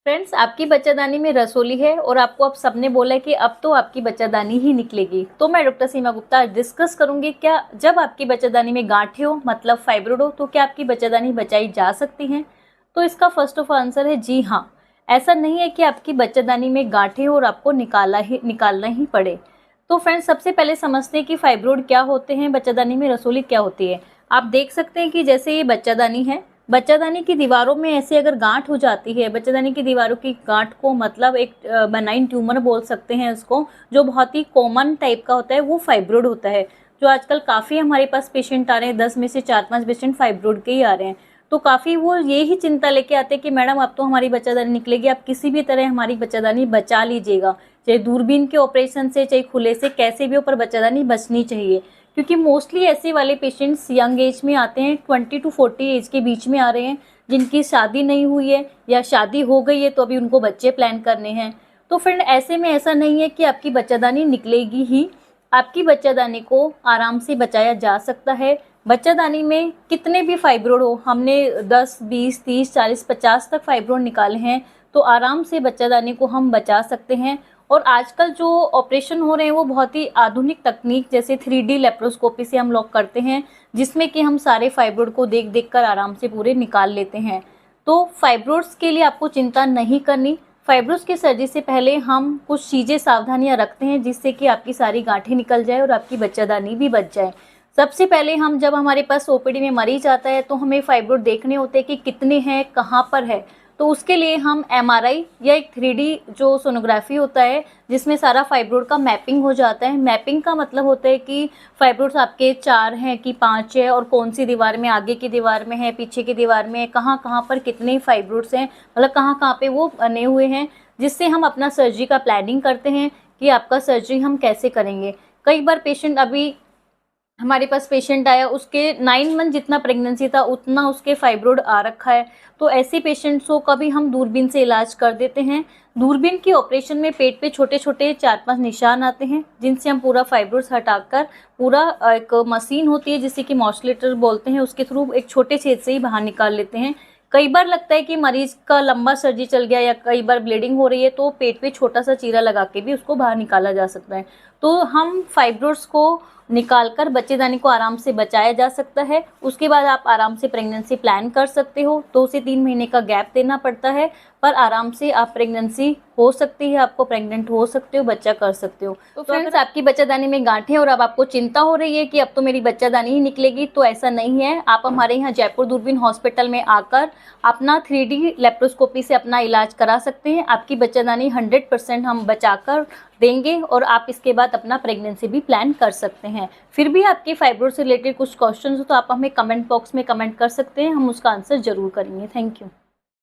Friends, आपकी बच्चादानी में रसोली है और आपको अब सबने बोला है कि अब तो आपकी बच्चादानी ही निकलेगी। तो मैं डॉक्टर सीमा गुप्ता आज डिस्कस करूंगी क्या जब आपकी बच्चादानी में गांठें हो मतलब फाइब्रोड हो तो क्या आपकी बच्चादानी बचाई जा सकती हैं। तो इसका फर्स्ट ऑफ आंसर है जी हाँ। ऐसा नहीं है कि आपकी बच्चादानी में गांठें हो और आपको निकालना ही पड़े। तो फ्रेंड्स, सबसे पहले समझते हैं कि फाइब्रोड क्या होते हैं, बच्चादानी में रसोली क्या होती है। आप देख सकते हैं कि जैसे ये बच्चादानी है, बच्चादानी की दीवारों में ऐसे अगर गांठ हो जाती है, बच्चादानी की दीवारों की गांठ को मतलब एक बेनाइन ट्यूमर बोल सकते हैं उसको, जो बहुत ही कॉमन टाइप का होता है, वो फाइब्रोड होता है। जो आजकल काफ़ी हमारे पास पेशेंट आ रहे हैं, 10 में से 4-5 पेशेंट फाइब्रोड के ही आ रहे हैं। तो काफ़ी वो ये ही चिंता लेके आते हैं कि मैडम अब तो हमारी बच्चादानी निकलेगी, आप किसी भी तरह हमारी बच्चादानी बचा लीजिएगा, चाहे दूरबीन के ऑपरेशन से चाहे खुले से, कैसे भी ऊपर बच्चादानी बचनी चाहिए। क्योंकि मोस्टली ऐसे वाले पेशेंट्स यंग एज में आते हैं, 20 to 40 एज के बीच में आ रहे हैं, जिनकी शादी नहीं हुई है या शादी हो गई है तो अभी उनको बच्चे प्लान करने हैं। तो फ्रेंड, ऐसे में ऐसा नहीं है कि आपकी बच्चादानी निकलेगी ही, आपकी बच्चादानी को आराम से बचाया जा सकता है। बच्चादानी में कितने भी फाइब्रोड हो, हमने 10, 20, 30, 40, 50 तक फाइब्रोड निकाले हैं, तो आराम से बच्चादानी को हम बचा सकते हैं। और आजकल जो ऑपरेशन हो रहे हैं वो बहुत ही आधुनिक तकनीक जैसे 3D लेप्रोस्कोपी से हम लोग करते हैं, जिसमें कि हम सारे फाइब्रोड को देख देख कर आराम से पूरे निकाल लेते हैं। तो फाइब्रोड्स के लिए आपको चिंता नहीं करनी। फाइब्रोड्स की सर्जरी से पहले हम कुछ चीज़ें सावधानियां रखते हैं जिससे कि आपकी सारी गांठें निकल जाए और आपकी बच्चादानी भी बच जाए। सबसे पहले हम जब हमारे पास ओपीडी में मरीज आता है तो हमें फाइब्रोड देखने होते हैं कि कितने हैं, कहाँ पर है। तो उसके लिए हम एमआरआई या एक 3D जो सोनोग्राफी होता है जिसमें सारा फाइब्रोड का मैपिंग हो जाता है। मैपिंग का मतलब होता है कि फाइब्रोड्स आपके 4 हैं कि 5 है और कौन सी दीवार में, आगे की दीवार में है, पीछे की दीवार में है, कहाँ कहाँ पर कितने फाइब्रोड्स हैं, मतलब कहाँ कहाँ पे वो बने हुए हैं, जिससे हम अपना सर्जरी का प्लानिंग करते हैं कि आपका सर्जरी हम कैसे करेंगे। कई बार पेशेंट, अभी हमारे पास पेशेंट आया, उसके 9 मंथ जितना प्रेगनेंसी था उतना उसके फाइब्रोड आ रखा है। तो ऐसे पेशेंट्सों का भी हम दूरबीन से इलाज कर देते हैं। दूरबीन की ऑपरेशन में पेट पे छोटे छोटे 4-5 निशान आते हैं जिनसे हम पूरा फाइब्रोड्स हटाकर, पूरा एक मशीन होती है जिसे कि मॉस्कुलेटर बोलते हैं, उसके थ्रू एक छोटे छेद से ही बाहर निकाल लेते हैं। कई बार लगता है कि मरीज का लंबा सर्जरी चल गया या कई बार ब्लीडिंग हो रही है तो पेट पे छोटा सा चीरा लगा के भी उसको बाहर निकाला जा सकता है। तो हम फाइब्रोड्स को निकालकर बच्चेदानी को आराम से बचाया जा सकता है। उसके बाद आप आराम से प्रेगनेंसी प्लान कर सकते हो। 2 से 3 महीने का गैप देना पड़ता है, पर आराम से आप प्रेगनेंसी हो सकती है, आपको प्रेग्नेंट हो सकते हो, बच्चा कर सकते हो। तो फ्रेंड्स, आपकी बच्चादानी में गांठें और अब आपको चिंता हो रही है कि अब तो मेरी बच्चादानी ही निकलेगी, तो ऐसा नहीं है। आप हमारे यहाँ जयपुर दूरबीन हॉस्पिटल में आकर अपना 3D लेप्रोस्कोपी से अपना इलाज करा सकते हैं। आपकी बच्चादानी 100% हम बचाकर देंगे और आप इसके बाद अपना प्रेगनेंसी भी प्लान कर सकते हैं। फिर भी आपके फाइब्रोड से रिलेटेड कुछ क्वेश्चन हो तो आप हमें कमेंट बॉक्स में कमेंट कर सकते हैं, हम उसका आंसर जरूर करेंगे। Thank you.